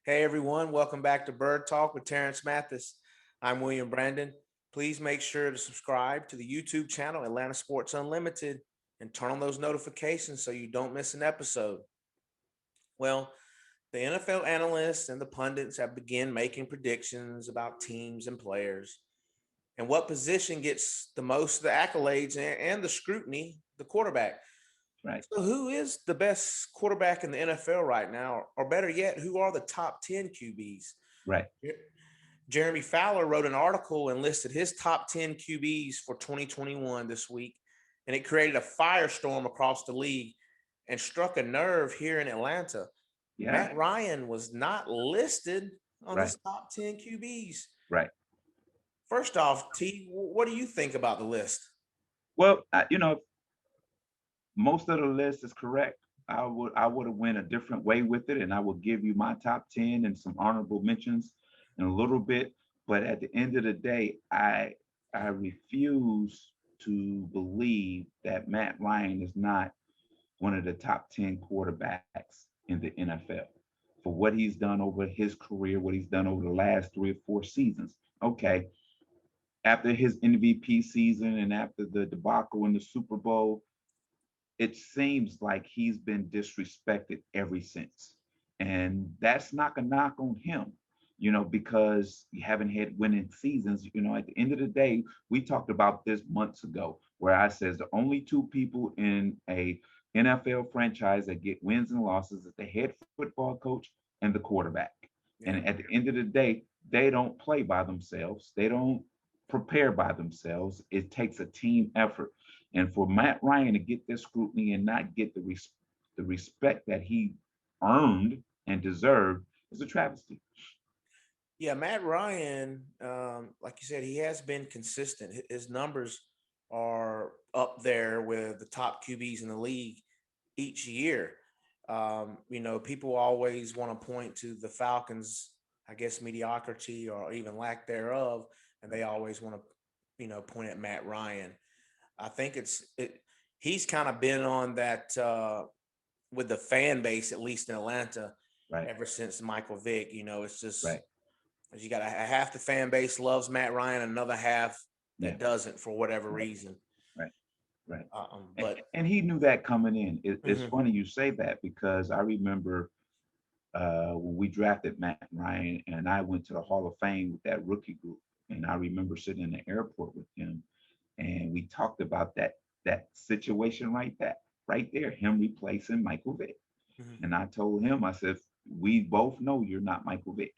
Hey everyone, welcome back to Bird Talk with Terance Mathis. I'm William Brandon. Please make sure to subscribe to the YouTube channel Atlanta Sports Unlimited and turn on those notifications so you don't miss an episode. Well, the NFL analysts and the pundits have begun making predictions about teams and players and what position gets the most of the accolades and the scrutiny, the quarterback. Right, So, who is the best quarterback in the NFL right now? Or better yet, who are the top 10 QBs? right. Jeremy Fowler wrote an article and listed his top 10 QBs for 2021 this week, and it created a firestorm across the league and struck a nerve here in Atlanta. Yeah, Matt Ryan was not listed on right, his top 10 QBs. right. First off, T, what do you think about the list? Well, most of the list is correct. I would have went a different way with it, and I will give you my top 10 and some honorable mentions in a little bit. But at the end of the day, I refuse to believe that Matt Ryan is not one of the top 10 quarterbacks in the NFL for what he's done over his career, what he's done over the last 3 or 4 seasons. Okay, after his MVP season and after the debacle in the Super Bowl, it seems like he's been disrespected ever since. And that's not a knock on him, because you haven't had winning seasons. At the end of the day, we talked about this months ago, where I says the only two people in a NFL franchise that get wins and losses is the head football coach and the quarterback. And Yeah. at the end of the day, they don't play by themselves. They don't prepare by themselves. It takes a team effort. And for Matt Ryan to get this scrutiny and not get the respect that he earned and deserved is a travesty. Yeah, Matt Ryan, like you said, he has been consistent. His numbers are up there with the top QBs in the league each year. People always want to point to the Falcons, I guess, mediocrity or even lack thereof, and they always want to, point at Matt Ryan. I think he's kind of been on that with the fan base, at least in Atlanta, Right, ever since Michael Vick. It's just right, you got a half the fan base loves Matt Ryan, another half yeah, that doesn't for whatever right, reason. right, right. And, But and he knew that coming in. It's mhm. funny you say that because I remember when we drafted Matt Ryan and I went to the Hall of Fame with that rookie group. And I remember sitting in the airport with him and we talked about that situation right there, him replacing Michael Vick. Mhm. And I told him, I said, we both know you're not Michael Vick.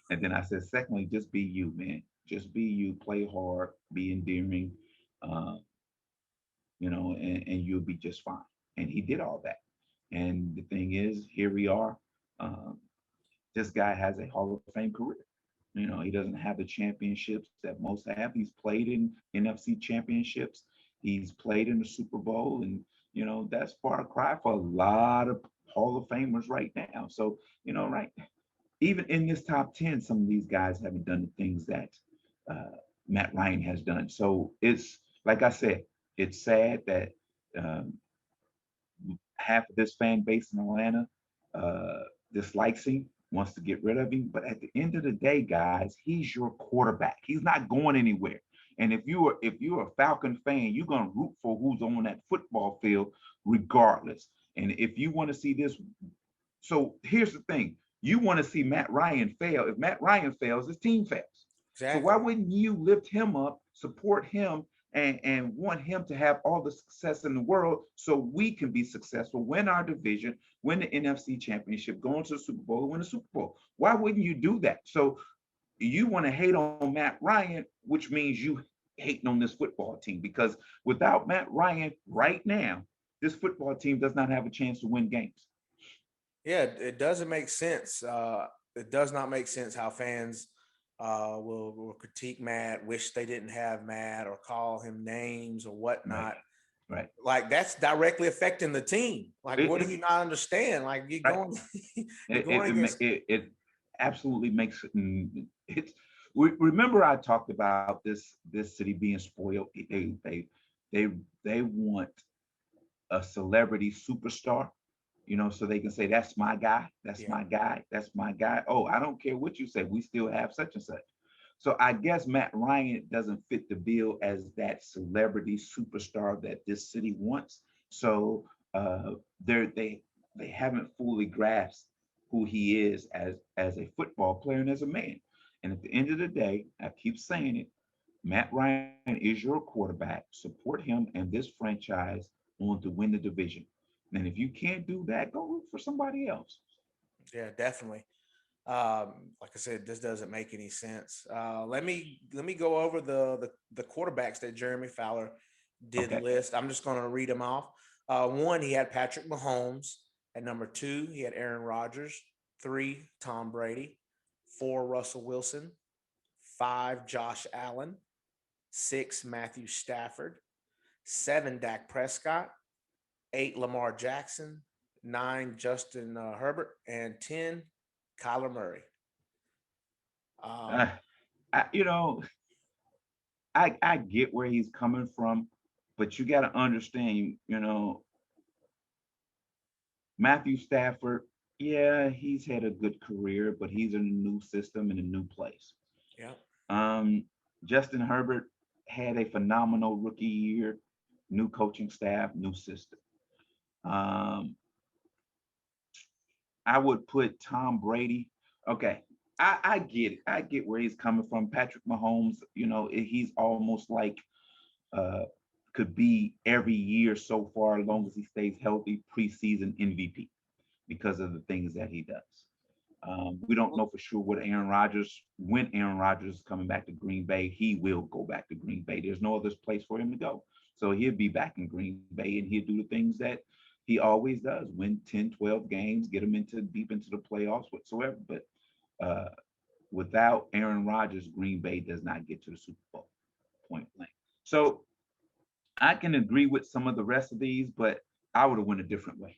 And then I said, secondly, just be you, man. Just be you, play hard, be endearing, uh, and you'll be just fine. And he did all that. And the thing is, here we are. Um, this guy has a Hall of Fame career. He doesn't have the championships that most have. He's played in NFC championships. He's played in the Super Bowl, and that's far cry for a lot of Hall of Famers right now. So right, even in this top 10, some of these guys haven't done the things that uh, Matt Ryan has done. So it's like I said, it's sad that um, half of this fan base in Atlanta uh, dislikes him, wants to get rid of him. But at the end of the day, guys, he's your quarterback. He's not going anywhere. And if you're a Falcon fan, you're gonna root for who's on that football field, regardless. And if you want to see this, so here's the thing: you want to see Matt Ryan fail. If Matt Ryan fails, his team fails. So why Exactly. wouldn't you lift him up, support him, and want him to have all the success in the world so we can be successful, win our division, win the NFC championship, go into the Super Bowl, win the Super Bowl? Why wouldn't you do that? So you want to hate on Matt Ryan, which means you hating on this football team because without Matt Ryan right now, this football team does not have a chance to win games. Yeah, it doesn't make sense. It does not make sense how fans will critique Matt, wish they didn't have Matt, or call him names or Right, whatnot. right. Like that's directly affecting the team. Like, It, what do it you not understand? Like you're right. going, you're It it, going it, against. it absolutely makes it. It's remember I talked about this city being spoiled. They they they want a celebrity superstar. so they can say, that's my guy, that's Yeah. my guy, that's my guy. Oh, I don't care what you say, we still have such and such. So I guess Matt Ryan doesn't fit the bill as that celebrity superstar that this city wants. So uh, they they haven't fully grasped who he is as a football player and as a man. And at the end of the day, I keep saying it, Matt Ryan is your quarterback. Support him and this franchise on to win the division. And if you can't do that, go look for somebody else. Yeah, definitely. Like I said, this doesn't make any sense. Let me go over the quarterbacks that Jeremy Fowler did Okay. list. I'm just going to read them off. One, he had Patrick Mahomes. At number two, he had Aaron Rodgers. Three, Tom Brady. Four, Russell Wilson. Five, Josh Allen. Six, Matthew Stafford. Seven, Dak Prescott. Eight, Lamar Jackson. Nine, Justin Herbert. And 10, Kyler Murray. Uh, Um, I, you know, I get where he's coming from, but you got to understand, Matthew Stafford, yeah, he's had a good career, but he's in a new system in a new place. yeah. Um, Justin Herbert had a phenomenal rookie year, new coaching staff, new system. Um, I would put Tom Brady. Okay, I get it. I get where he's coming from. Patrick Mahomes, he's almost like uh, could be every year so far, as long as he stays healthy, preseason MVP because of the things that he does. We don't know for sure when Aaron Rodgers is coming back to Green Bay, he will go back to Green Bay. There's no other place for him to go. So he'll be back in Green Bay and he'll do the things that he always does, win 10, 12 games, get them into deep into the playoffs whatsoever. But uh, without Aaron Rodgers, Green Bay does not get to the Super Bowl, point blank. So I can agree with some of the rest of these, but I would have went a different way.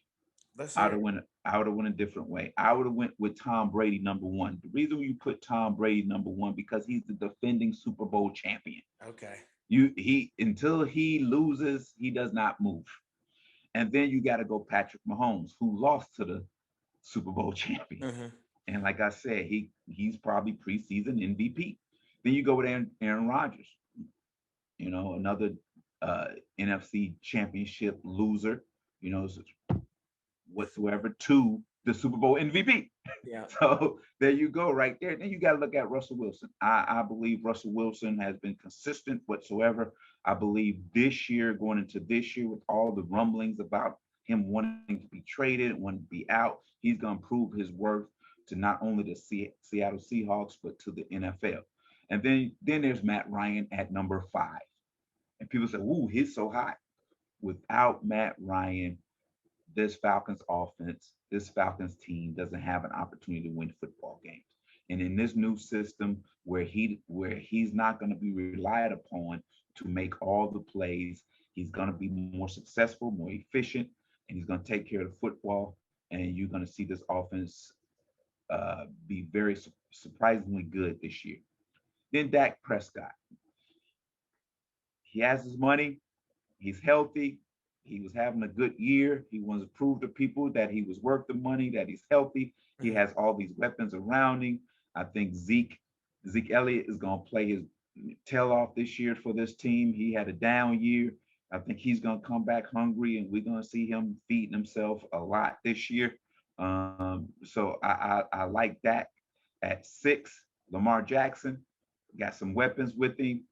Let's I would hear have it. went. I would have went a different way. I would have went with Tom Brady number one. The reason you put Tom Brady number one because he's the defending Super Bowl champion. Okay. He until he loses, he does not move. And then you got to go Patrick Mahomes, who lost to the Super Bowl champion. Mm-hmm. And like I said, he's probably preseason MVP. Then you go with Aaron Rodgers, another uh, NFC championship loser, whatsoever, to the Super Bowl MVP. Yeah. So there you go, right there. Then you got to look at Russell Wilson. I believe Russell Wilson has been consistent whatsoever. I believe this year, going into this year, with all the rumblings about him wanting to be traded, wanting to be out, he's going to prove his worth to not only the Seattle Seahawks but to the NFL. And then there's Matt Ryan at number 5. And people say, "Ooh, he's so high." Without Matt Ryan, this Falcons offense, this Falcons team doesn't have an opportunity to win football games. And in this new system where he's not going to be relied upon to make all the plays, he's going to be more successful, more efficient, and he's going to take care of the football. And you're going to see this offense be very surprisingly good this year. Then Dak Prescott, he has his money, he's healthy. He was having a good year. He wants to prove to people that he was worth the money, that he's healthy. He Mm-hmm. has all these weapons around him. I think Zeke Elliott is going to play his tail off this year for this team. He had a down year. I think he's going to come back hungry, and we're going to see him feeding himself a lot this year. So I like that. At 6, Lamar Jackson got some weapons with him.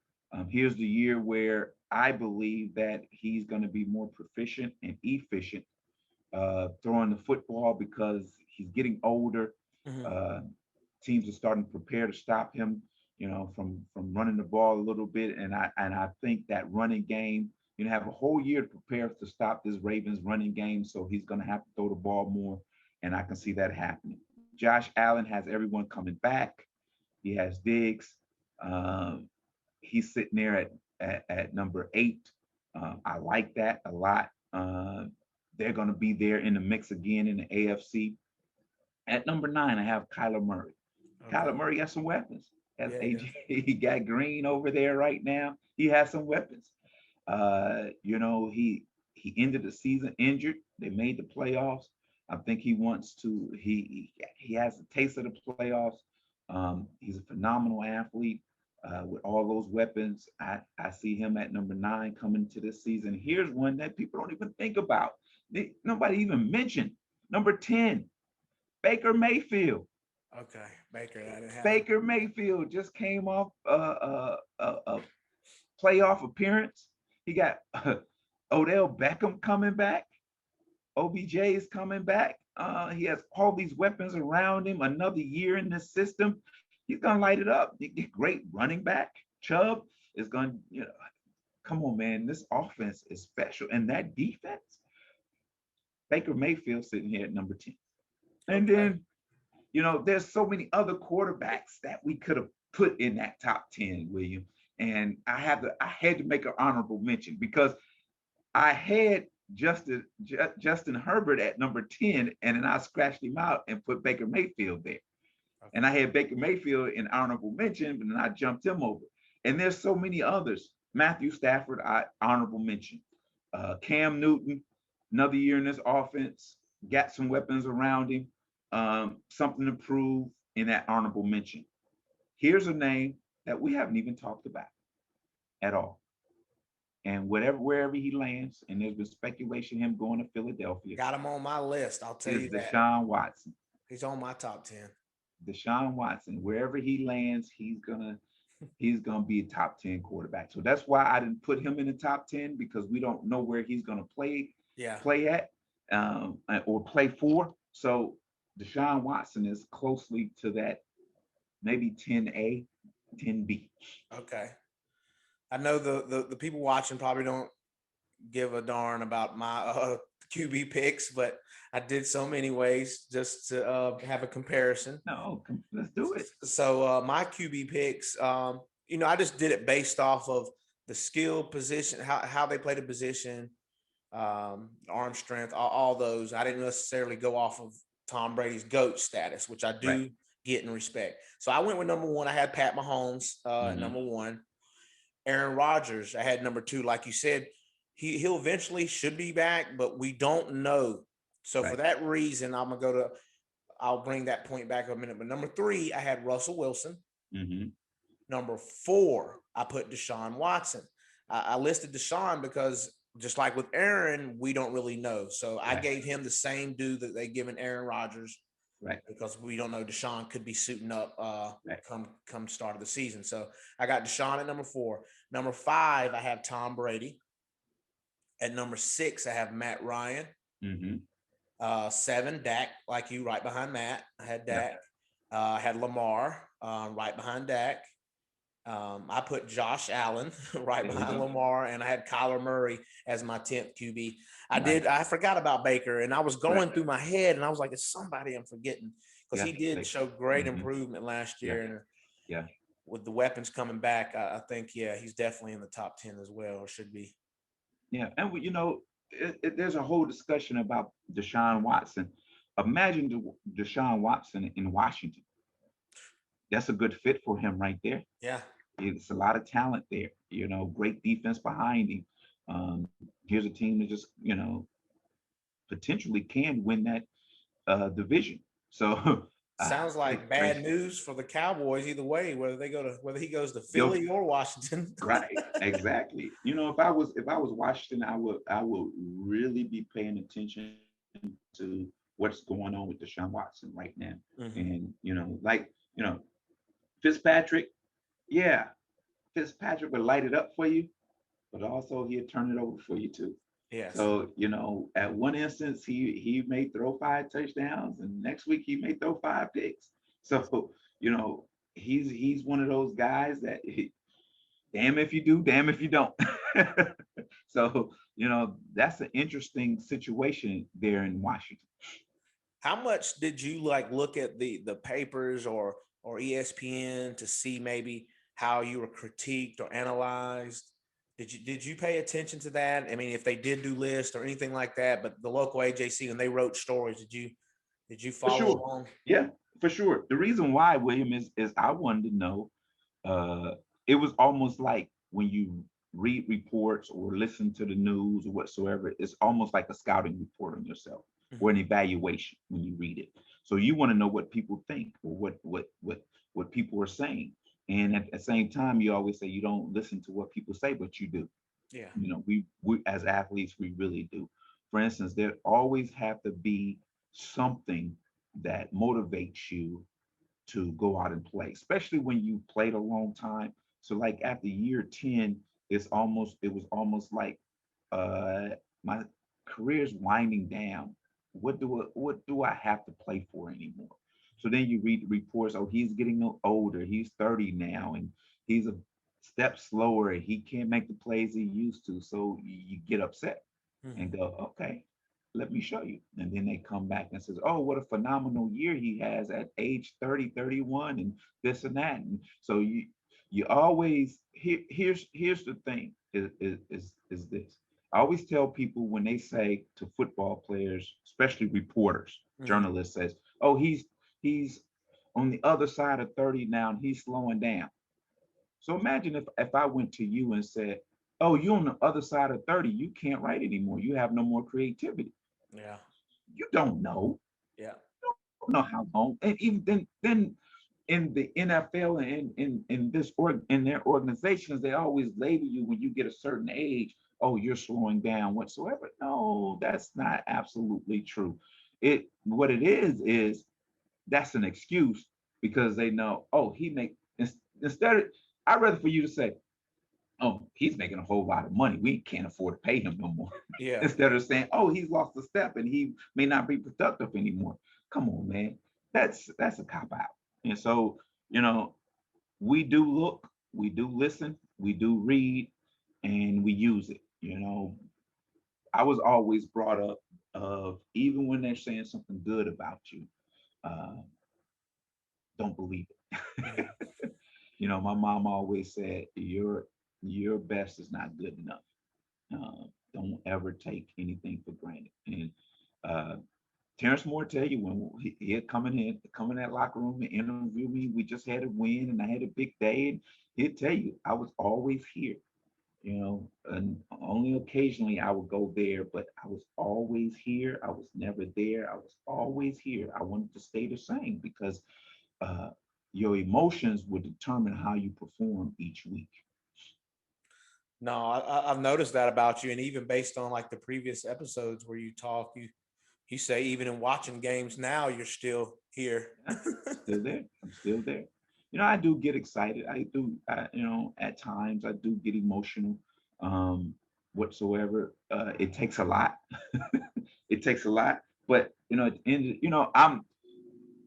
Here's the year where I believe that he's going to be more proficient and efficient throwing the football because he's getting older. Mm-hmm. Uh, Teams are starting to prepare to stop him, from running the ball a little bit. And I think that running game, have a whole year to prepare to stop this Ravens running game. So he's going to have to throw the ball more, and I can see that happening. Josh Allen has everyone coming back. He has Diggs. Um, he's sitting there at number 8. I like that a lot. They're going to be there in the mix again in the AFC. At number 9, I have Kyler Murray. Okay. Kyler Murray got some weapons. Has Yeah, it AJ, does. he got Green over there right now. He has some weapons. He ended the season injured. They made the playoffs. I think he wants to. He has a taste of the playoffs. He's a phenomenal athlete with all those weapons. I see him at number 9 coming to this season. Here's one that people don't even think about. Nobody even mentioned. Number 10, Baker Mayfield. Okay, Baker. I didn't have him. Baker Mayfield just came off a playoff appearance. He got Odell Beckham coming back. OBJ is coming back. He has all these weapons around him. Another year in this system, he's gonna light it up. Great running back. Chubb is gonna, come on, man. This offense is special, and that defense. Baker Mayfield sitting here at number 10, and Okay. then there's so many other quarterbacks that we could have put in that top 10, William. And I had to make an honorable mention because I had Justin Herbert at number 10, and then I scratched him out and put Baker Mayfield there. And I Okay. had Baker Mayfield in honorable mention, but then I jumped him over. And there's so many others. Matthew Stafford, I honorable mention. Cam Newton, another year in this offense, got some weapons around him, something to prove in that honorable mention. Here's a name that we haven't even talked about at all. And wherever he lands, and there's been speculation him going to Philadelphia, Got him on my list. I'll tell is you that. Deshaun Watson. He's on my top 10. Deshaun Watson, wherever he lands, he's gonna be a top 10 quarterback. So that's why I didn't put him in the top 10, because we don't know where he's gonna Yeah. play at, or play for. So Deshaun Watson is closely to that, maybe 10A, 10B. Okay. I know the people watching probably don't give a darn about my QB picks, but I did some anyways just to have a comparison. No, let's do it. So my QB picks, I just did it based off of the skill position, how they play the position, arm strength, all those. I didn't necessarily go off of Tom Brady's GOAT status, which I Right. do get and respect. So I went with number one. I had Pat Mahomes at Mm-hmm. number one. Aaron Rodgers, I had number two. Like you said, he'll eventually should be back, but we don't know. So for Right. that reason, I'll bring that point back in a minute. But number three, I had Russell Wilson. Mm-hmm. Number four, I put Deshaun Watson. I listed Deshaun because just like with Aaron, we don't really know. So I Right. gave him the same due that they given Aaron Rodgers Right. because we don't know Deshaun could be suiting up Right. come start of the season. So I got Deshaun at number four. Number five, I have Tom Brady. At number six, I have Matt Ryan. Mm-hmm. Seven, Dak, like you, right behind Matt. I had Yeah. Dak. I had Lamar right behind Dak. I put Josh Allen right There we behind go. Lamar, and I had Kyler Murray as my 10th QB. Right. I forgot about Baker, and I was Right. going through my head, and I was like, it's somebody I'm forgetting because Yeah. he did Like, show great mm-hmm. improvement last Yeah. year. And Yeah. with the weapons coming back, I think, yeah, he's definitely in the top 10 as well, or should be. Yeah. And there's a whole discussion about Deshaun Watson. Imagine Deshaun Watson in Washington. That's a good fit for him right there. Yeah. It's a lot of talent there. Great defense behind him. Here's a team that just potentially can win that division. So Sounds great, like great. bad news for the Cowboys either way, whether he goes to Go Philly or Washington. right, exactly. If I was Washington, I would really be paying attention to what's going on with Deshaun Watson right now. Mhm. And Fitzpatrick, yeah, Fitzpatrick would light it up for you, but also he'd turn it over for you too. Yes. So, at one instance he may throw 5 touchdowns, and next week he may throw 5 picks. So, he's one of those guys that damn if you do, damn if you don't. So, that's an interesting situation there in Washington. How much did you look at the papers or ESPN to see maybe how you were critiqued or analyzed? Did you pay attention to that? I mean, if they did do lists or anything like that, but the local AJC when they wrote stories, did you For follow sure. along? Yeah, for sure. The reason why, William, is I wanted to know. It was almost like when you read reports or listen to the news or whatsoever, it's almost like a scouting report on yourself. or Mhm. an evaluation when you read it. So you want to know what people think or what people are saying. And at the same time, you always say you don't listen to what people say, but you do. Yeah. We as athletes, we really do. For instance, there always have to be something that motivates you to go out and play, especially when you played a long time. So like after year 10, it was almost like uh my career's winding down. What do I have to play for anymore? So then you read the reports, oh, he's getting older, he's 30 now, and he's a step slower, he can't make the plays he used to. So you get upset and Mhm. go, okay, let me show you. And then they come back and says, oh, what a phenomenal year he has at age 30, 31, and this and that. And so you always here's the thing is this. I always tell people when they say to football players, especially reporters, Mhm. journalists says, oh, he's on the other side of 30 now and he's slowing down. So imagine if I went to you and said, "Oh, you're on the other side of 30. You can't write anymore. You have no more creativity." Yeah. You don't know. Yeah. You don't know how long. And even then in the NFL and in their organizations, they always label you when you get a certain age. Oh, you're slowing down whatsoever. No, that's not absolutely true. It what it is that's an excuse because they know, oh, instead of I'd rather for you to say, oh, he's making a whole lot of money. We can't afford to pay him no more. Yeah. Instead of saying, oh, he's lost a step and he may not be productive anymore. Come on, man. That's a cop out. And so, you know, we do look, we do listen, we do read, and we use it. I was always brought up of even when they're saying something good about you, uh, don't believe it. Mhm. My mom always said your best is not good enough. Don't ever take anything for granted. And uh, Terrence Moore tell you when he'd come in that locker room and interview me. We just had a win and I had a big day, and he'd tell you I was always here. And only occasionally I would go there, but I was always here. I was never there. I was always here. I wanted to stay the same because uh, your emotions would determine how you perform each week. No, I've noticed that about you, and even based on like the previous episodes where you talk, you say even in watching games now, you're still here. Yeah, still there. I'm still there. I do get excited. At times I do get emotional. Um, whatsoever. It takes a lot. It takes a lot. But at the end,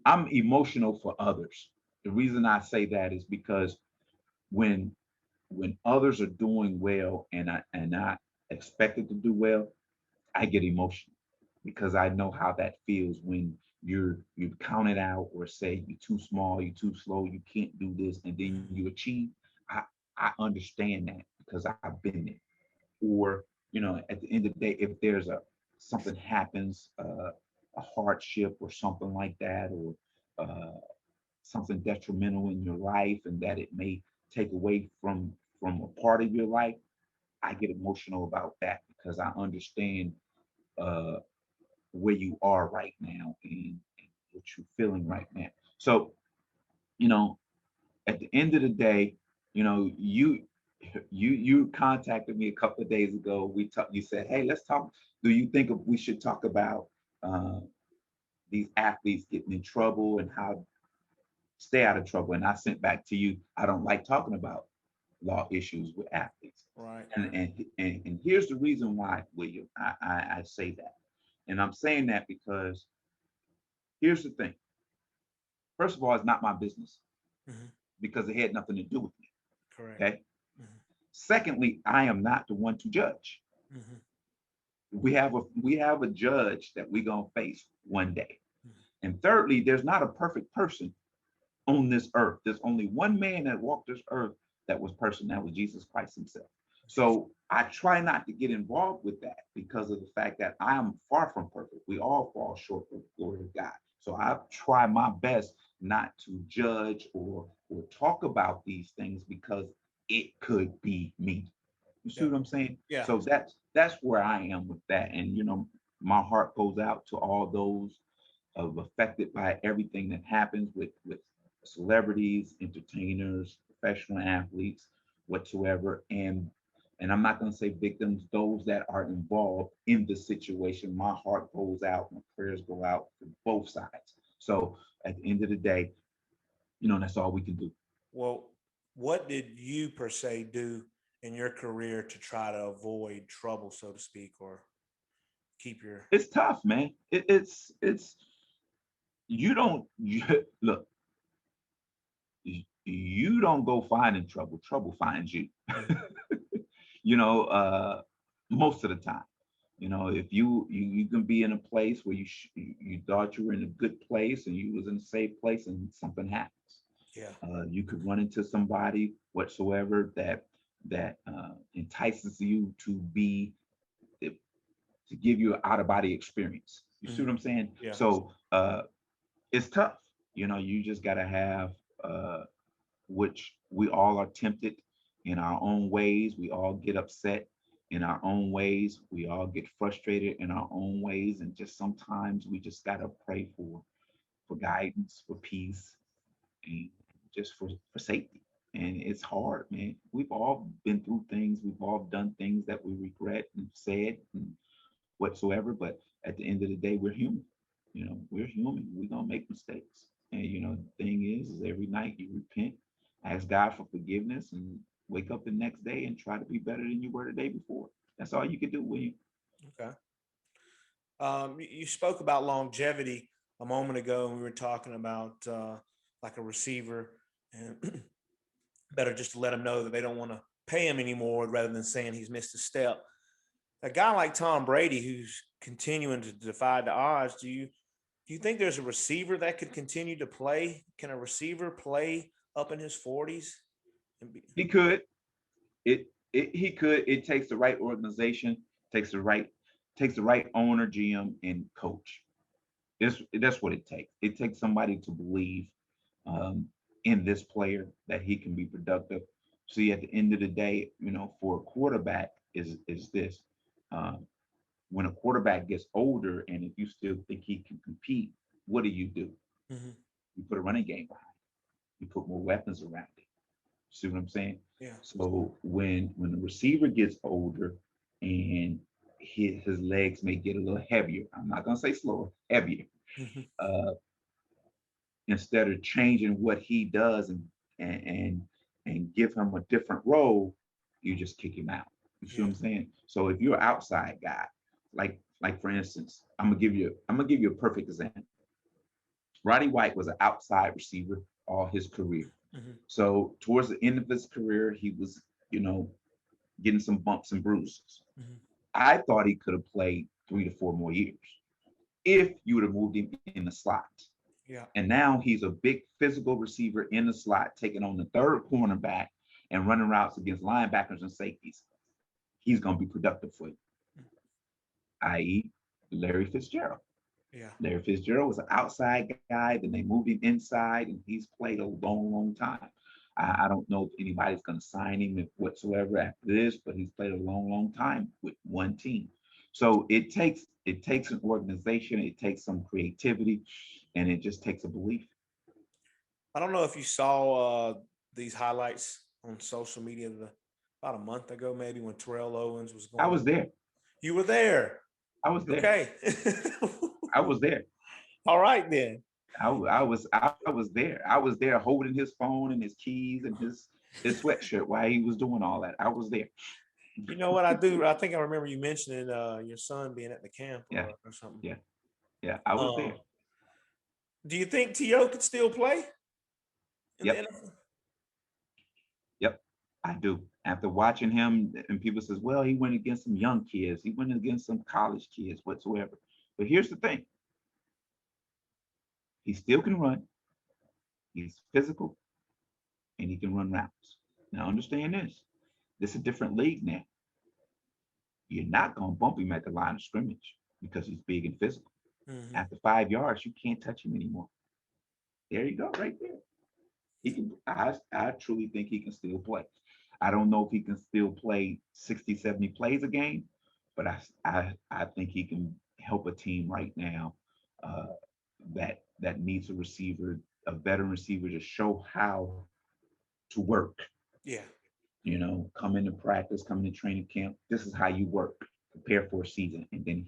I'm emotional for others. The reason I say that is because when when others are doing well and I expected to do well, I get emotional because I know how that feels when you're counted out or say you're too small, you're too slow, you can't do this, and then Mhm. you achieve. I understand that because I've been there. Or at the end of the day, if there's a something happens, a hardship or something like that, or something detrimental in your life, and that it may take away from a part of your life, I get emotional about that because I understand uh, where you are right now and what you're feeling right now. So, you know, at the end of the day, you contacted me a couple of days ago. You said, hey, let's talk. Do you think we should talk about uh, these athletes getting in trouble and how stay out of trouble? And I sent back to you, I don't like talking about law issues with athletes. Right. And here's the reason why, William, I say that. And I'm saying that because here's the thing. First of all, it's not my business Mhm. because it had nothing to do with me. Correct. Okay. Mhm. Secondly, I am not the one to judge. Mhm. We have a judge that we're gonna face one day. Mhm. And thirdly, there's not a perfect person on this earth. There's only one man that walked this earth that was person, that was Jesus Christ himself. Jesus. So I try not to get involved with that because of the fact that I am far from perfect. We all fall short of the glory of God. So I try my best not to judge or talk about these things because it could be me. You see Yeah. what I'm saying? Yeah. So that's where I am with that. And my heart goes out to all those of affected by everything that happens with celebrities, entertainers, professional athletes, whatsoever. And I'm not going to say victims, those that are involved in the situation. My heart goes out, my prayers go out to both sides. So at the end of the day, that's all we can do. Well, what did you per se do in your career to try to avoid trouble, so to speak, or keep your? It's tough, man. It's you don't look. You don't go finding trouble. Trouble finds you. Mhm. you know, most of the time. If you can be in a place where you thought you were in a good place and you was in a safe place and something happens. Yeah. You could run into somebody whatsoever that entices you to give you an out of body experience. You see what Mhm. I'm saying? Yeah. So it's tough. You just gotta have uh, which we all are tempted in our own ways. We all get upset in our own ways. We all get frustrated in our own ways. And just sometimes we just got to pray for guidance, for peace, and just for safety. And it's hard, man. We've all been through things. We've all done things that we regret and said and whatsoever. But at the end of the day, we're human. We're human. We're gonna make mistakes. And the thing is every night you repent, ask God for forgiveness, and wake up the next day and try to be better than you were the day before. That's all you can do, William. Okay. You spoke about longevity a moment ago, and we were talking about like a receiver, and better just to let him know that they don't want to pay him anymore rather than saying he's missed a step. A guy like Tom Brady, who's continuing to defy the odds, do you think there's a receiver that could continue to play? Can a receiver play up in his 40s? And be, He could. He could. It takes the right organization, takes the right owner, GM, and coach. That's what it takes. It takes somebody to believe um, in this player that he can be productive. See, at the end of the day, for a quarterback is this. Um, when a quarterback gets older, and if you still think he can compete, what do? Mhm. You put a running game behind it. You put more weapons around it. See what I'm saying? Yeah. So when the receiver gets older and his legs may get a little heavier, I'm not gonna say slower, heavier. Mhm. Uh, Instead of changing what he does and and and give him a different role, you just kick him out. You see what I'm Yeah. saying? So if you're an outside guy, like for instance, I'm gonna give you a perfect example. Roddy White was an outside receiver all his career. Mhm. So towards the end of his career, he was, you know, getting some bumps and bruises. Mhm. I thought he could have played 3 to 4 more years if you would have moved him in the slot. Yeah. And now he's a big physical receiver in the slot, taking on the third cornerback and running routes against linebackers and safeties. He's going to be productive for you, i.e., Larry Fitzgerald. Yeah. Larry Fitzgerald was an outside guy, then they moved him inside, and he's played a long, long time. I don't know if anybody's going to sign him whatsoever after this, but he's played a long, long time with one team. So it takes an organization, it takes some creativity, and it just takes a belief. I don't know if you saw these highlights on social media about a month ago, maybe when Terrell Owens was I going. was there. You were there. I was there. Okay. I was there. All right then. I was there. I was there holding his phone and his keys and his sweatshirt while he was doing all that. I was there. You know what I do? I think I remember you mentioning your son being at the camp Yeah, or something. yeah, yeah. I was there. Um, do you think T.O. could still play in the Yep, NFL? yep. I do. After watching him, and people says, well, he went against some young kids. He went against some college kids whatsoever. But here's the thing: he still can run. He's physical, and he can run routes. Now understand this: this is a different league now. You're not gonna bump him at the line of scrimmage because he's big and physical. Hmm. After 5 yards, you can't touch him anymore. There you go, right there. He can. I truly think he can still play. I don't know if he can still play 60, 70 plays a game, but I think he can help a team right now uh, that needs a receiver, a veteran receiver, to show how to work. Yeah. Come into practice, come into training camp. This is how you work. Prepare for a season, and then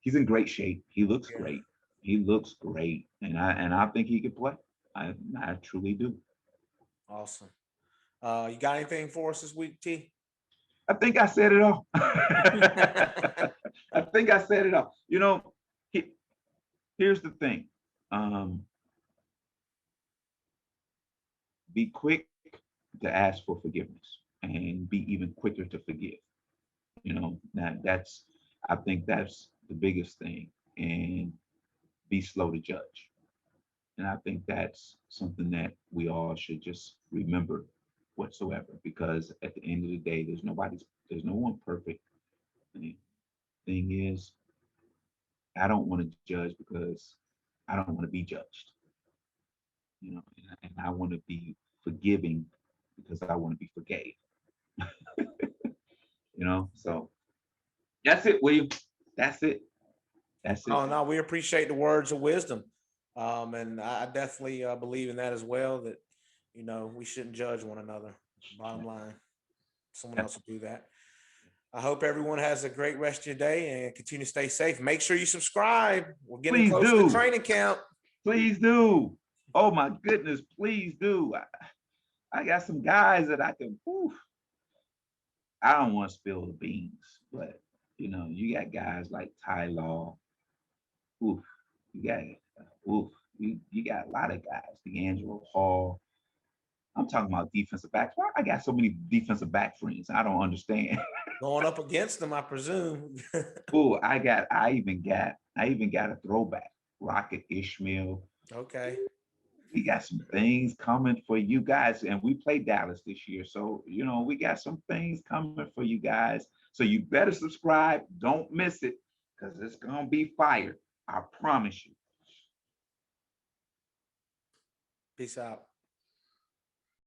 he's in great shape. He looks Yeah. great. He looks great, and I think he could play. I truly do. Awesome. You got anything for us this week, T? I think I said it all. I think I said it all. He, here's the thing. Um, be quick to ask for forgiveness and be even quicker to forgive. I think that's the biggest thing. And be slow to judge. And I think that's something that we all should just remember whatsoever, because at the end of the day, there's no one perfect. The thing is, I don't want to judge because I don't want to be judged, and I want to be forgiving because I want to be forgave, So that's it, William. That's it. That's it. Oh no, we appreciate the words of wisdom, and I definitely believe in that as well. That we shouldn't judge one another. Bottom line, someone Yeah. else will do that. I hope everyone has a great rest of your day and continue to stay safe. Make sure you subscribe. We're getting Please close to do. training camp. Please do. Oh my goodness, please do. I got some guys that I can. Whew, I don't want to spill the beans, but you got guys like Ty Law. Oof, you got oof, you got a lot of guys. D'Angelo Hall. I'm talking about defensive backs. Why I got so many defensive back friends? I don't understand. Going up against them, I presume. Oh, I even got a throwback. Rocket Ishmael. Okay. We got some things coming for you guys, and we play Dallas this year, so we got some things coming for you guys. So you better subscribe. Don't miss it, because it's gonna be fire. I promise you. Peace out.